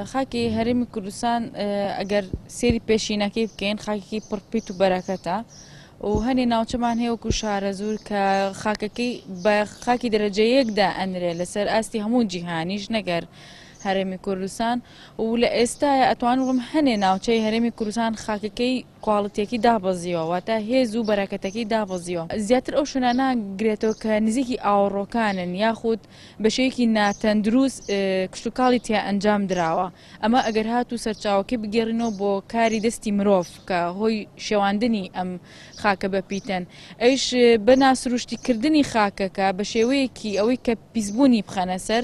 خاکی هەرێمی کوردستان ئەگەر سێری پێشینەکەی بکەین خاکێکی پڕپیت و بەرەکەتە و هەنێ ناوچەمان هەیە وەکو شارە زۆر کە خاکەکەی بە خاکی دەرەجە یەکدا ئەنرێ لەسەر ئاستی هەموو جیهانیش نەگەر هەرێمی کوردستان و لە ئێستاە ئەتوانم هەنێ ناوچەی هەرێمی کوردستان خاکەکەی کواڵەتێکی دابەزیەوە واتە هێز و بەرەکەتەکەی دابەزیەوە زیاتر ئەو شوێنە ناگرێتەوە کە نزیکی ئاوەڕۆکانن یاخود بەشەیەکی ناتەندروست کشتتوکاڵی تیا ئەنجام درراوە ئەمە ئەگەر هاتوو سەرچاوەکەی بگەڕینەوە بۆ کاری دەستی مرۆڤ کە هۆی شێواندنی ئەم خاکە بەپیتەن ئەوش بەناسروشتیکردنی خاکەکە بە شێوەیەکی ئەوەی کە پیسبوونی بخەنە سەر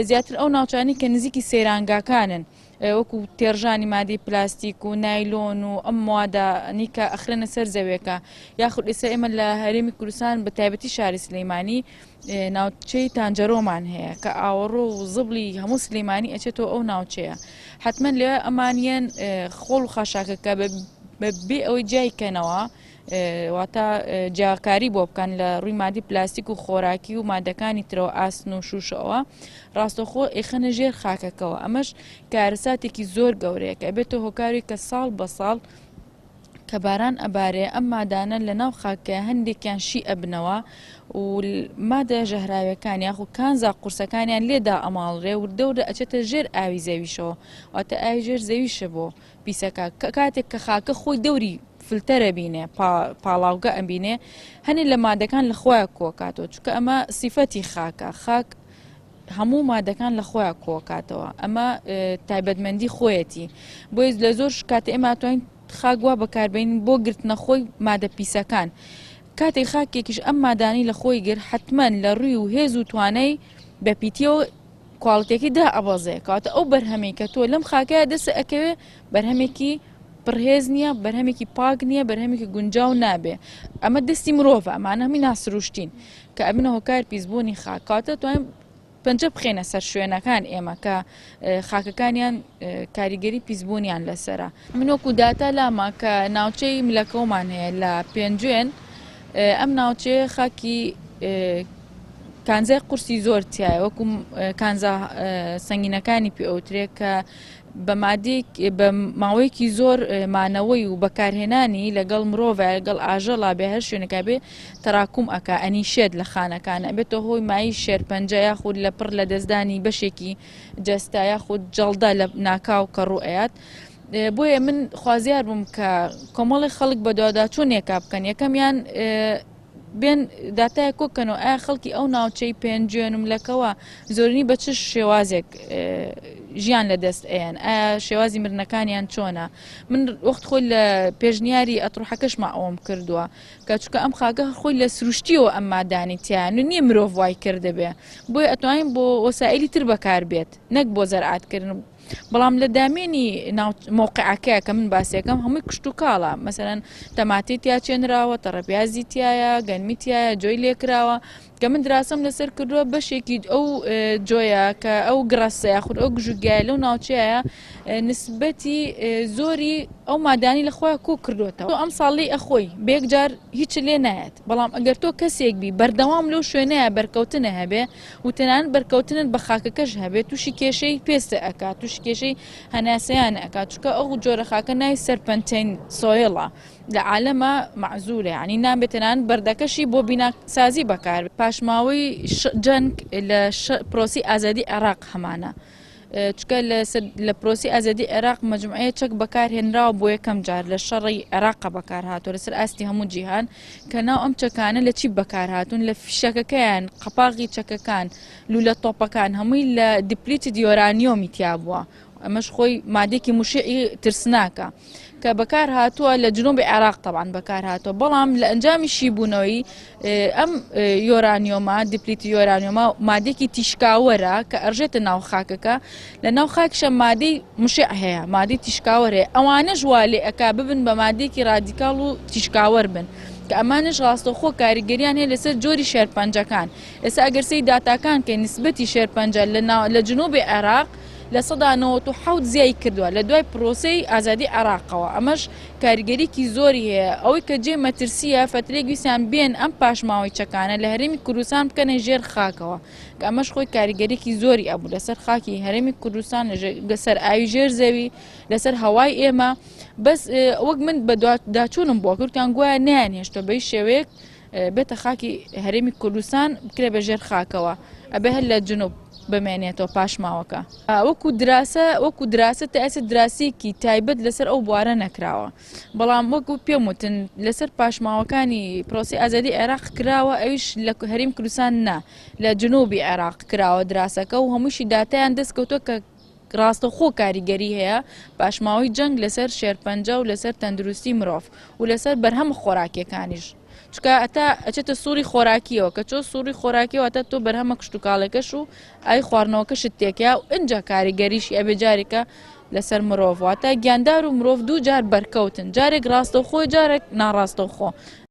زیاتر ئەو ناوچانی کە نزیکی سەیرانگاکانن وەکو تێڕژانی مادی پلاستیک و نایلۆن و ئەم موادانی کە ئەخرێنە سەر زەوێکە یاخود ئێستا ئێمە لە هەرێمی کوردستان بە تایبەتی شاری سلەیمانی ناوچەی تانجەرۆمان هەیە کە ئاوەڕۆ و زبڵی هەموو سلەیمانی ئەچێتەوە ئەو ناوچەیە حتمما لێ ئەمانیان خۆڵ و خاشاکەکە بێ ئەوەی جایکەنەوە واتە جیاکاری بۆ بکەن لە ڕووی مادی پلاستیک و خۆراکی و مادەکانی ترەوە ئاسن و شوشەوە ڕاستەخۆ ئێخەنە ژێر خاکەکەەوە ئەمەش کارەساتێکی زۆر گەورەیە کە بێتەوە هۆکاری کە ساڵ بە ساڵ کە باران ئەبارێ ئەم مادانە لە ناو خاکە هەندێکیان شی ئەبنەوە و مادە ژەهراویەکان یاخود کانزا قورسەکانیان لێدا ئەماڵڕێ و دەورە ئەچێتە ژێر ئاوی زەویشەوە واتە ئاوی ژێر زەویشە بۆ پیسەکە کاتێک کە خاکە خۆی دەوری فلتەرە بینێ پاڵاوگە ئەبینێ هەنێ لە مادەکان لە خۆیان کۆکاتەوە چونکە ئەمە سیفەتی خاکە خاک هەموو مادەکان لە خۆیان کۆکاتەوە ئەمە تایبەتمەندی خۆیەتی بۆی لە زۆر کاتە ئێمە توانین خاگوا بەکاربین بۆ گرتنە خۆی مادە پیسەکان کاتێک خاکێکیش ئەم مادانی لە خۆی گر حتمما لە ڕووی و هێز و توانای بەپیتیەوە کواڵتێکی دا ئەبەزێ کاتە ئەو بەرهەمەی کە تۆ لەم خاکەیە دەسە ئەکەوێ بەرهەمێکی پڕهێز نییە بەرهەمێکی پاک نییە بەرهەمێکی گونجاو نابێ ئەمە دەستی مرۆڤە ئەمانە هەمی ناسروشتین کە ئەبنە هۆکار پیسبوونی خاکاتە توانین پەنجە بخێنە سەر شوێنەکان ئێمە کە خاکەکانیان کاریگەری پیسبوونیان لەسرە من وەکو داتا لاما کە ناوچەی ملەکەومان هەیە لە پێنجێن ئەم ناوچەیە خاکی کانزای قورسی زۆر تایە وەکو کانزا سەنگینەکانی پێوترێ کە بە ماوەیەکی زۆر مانەوەی و بەکارهێنانی لەگەڵ مرۆڤ لەگەڵ ئاژەڵا بێ هەر شوێنەکە بێ تەراکوم ئەکا ئەنیشێت لە خانەکان ئەبێتەوە هۆی مای شێرپەنجە یاخود لە پڕ لە دەستدانی بەشێکی جەستا یاخود جەڵدا لە ناکاو کە ڕوئەت بۆیە من خوازیار بووم کە کۆمەڵی خەڵک بە دوواداچوونێکا بکەن یەکەمیان بێن داتایە کۆکەنەوە ئایا خەڵکی ئەو ناوچەی پێنجێنم لەکەوە زۆرنی بە چ شێوازێک ژیان لە دەست ئەیان ئایا شێوازی مرنەکانیان چۆنە من وەخت خۆی لە پێشنیاری ئەتڕحەکەشما ئەوم کردووە کە چونکە ئەم خاکە خۆی لە سروشتیەوە ئەم مادانی تیان و نییە مرۆڤ وای کردەبێ بۆی ئەتوانین بۆ وەسائلی تر بەکار بێت نەک بۆ زەرعاتکردن بەڵام لە دامێنی مۆقعەکەیە کە من باسیەکەم هەمووی کشت و کاڵە مەسەرەن تەماتی تیا چێنراوە تەڕەپیازی تایە گەنمی تایە جۆی لێکراوە کە من دراسم لەسەر کردووە بەشێکی ئەو جۆیە کە ئەو گڕەسە یاخود ئەو گژوگای لەو ناوچەیە نسبەتی زۆری ئەو مادانی لە خۆیان کۆ کردوێتەوە ئەم ساڵی ئەخۆی بێک جار هیچ لێ نایەت بەڵام ئەگەر تۆ کەسێک بی بەردەوام لەو شوێنەیە بەرکەوتنە هەبێ و تەنان بەرکەوتنت بە خاکەکەش هەبێت تووشی کێشەی پێستە ئەکات تووشی کێشەی هەناسەیان ئەکات چونکە ئەو جۆرە خاکە ناوی سەرپەنتین سۆیڵە لە عالەمە معزولە ینی نابێتەنان بەردەکەشی بۆ بیناسازی بەکار پاشماوەی جەنگ لە پرۆسی ئازادی عێراق هەمانە چکە لە پرۆسی ئازادی عێراق مەجموعەیە چەک بەکارهێنراوە بۆ یەکەم جار لە شەڕی عێراقە بەکار هاتووە لەسەر ئاستی هەموو جیهان کە ناو ئەم چەکانە لە چی بەکار هاتوون لە فیشەکەکەیان قەپاغی چەکەکان لولە تۆپەکان هەمووی لە دیپلیتی دیۆرانیۆمی تیا بووە ئەمەش خۆی مادێکی موشعی ترسناکە کە بەکار هاتووە لە جنوبی عێراق تەبعاً بەکار هاتووە بەڵام لە ئەنجامی شیبوونەوەی ئەم یۆرانیۆمە دیپلیتی یۆرانیۆمە مادێکی تیشکاوەرە کە ئەڕژێتە ناو خاکەکە لە ناو خاکشە مادەی موشع هەیە مادەی تیشکاوەرەیە ئەوانەش وا لێ ئەکا ببن بە مادێکی رادیکاڵ و تیشکاوەر بن کە ئەمانش ڕاستەخۆ کاریگەریان هەیە لەسەر جۆری شێرپەنجەکان ئێستا ئەگەر سەی داتاکان کە نسبەتی شێرپەنجە لە جنوبی عێراق لە سەدا 97 زیای کردووە لە دوای پرۆسی ئازادی عێراقەوە. ئەمەش کاریگەریکی زۆری هەیە. ئەوەی کە جێ مەترسیە فترێک ویسیان بێن ئەم پاشماوەی چەکانە لە هەرێمی کوردستان بکەنە ژێر خاکەوە، کە ئەمەش خۆی کاریگەریکی زۆری ئەبوو لەسەر خاکی هەرێمی کوردستان، لەسەر ئاوی ژێر زەوی، لەسەر هەوای ئێمە. بەس وەک من بە داچوونم بووە کورتیان گوایە نیان هێشتۆ بەی شێوەیەک بێتە خاکی هەرێمی کوردستان بکرێ بە ژێر خاکەوە، ئەبێ هەر لە جنوب بمێنێتەوە پاشماوەکە. وەکو دراسە تاسە دراسیکی تایبەت لەسەر ئەو بوارە نەکراوە، بەڵام وەکو پێم وتن لەسەر پاشماوەکانی پرۆسی ئازادی عێراق کراوە، ئەویش لە هەرێمی کوردستان نا لە جنوبی عێراق کراوە دراسەکە و هەمووشی داتایان دەستکەوتووە کە ڕاستەخۆ کاریگەری هەیە پاشماوەی جەنگ لەسەر شێرپەنجە و لەسەر تەندروستی مرۆڤ و لەسەر بەرهەم خۆراکیەکانیش. چکە ئەتا ئەچێتە سووری خۆراکیەوە کە چۆ سووری خۆراکیەوە تا تۆ بەرهەمە کشتتوکاڵەکەش و ئای خواردنەوەکەشت تێکیا و ئەجا کاریگەریشی ئەبێ جارێکە لەسەر مرۆڤ واتە گیاندار و مرۆڤ دوو جار بەرکەوتن، جارێک ڕاستەوخۆ جارێک ناڕاستەوخۆ.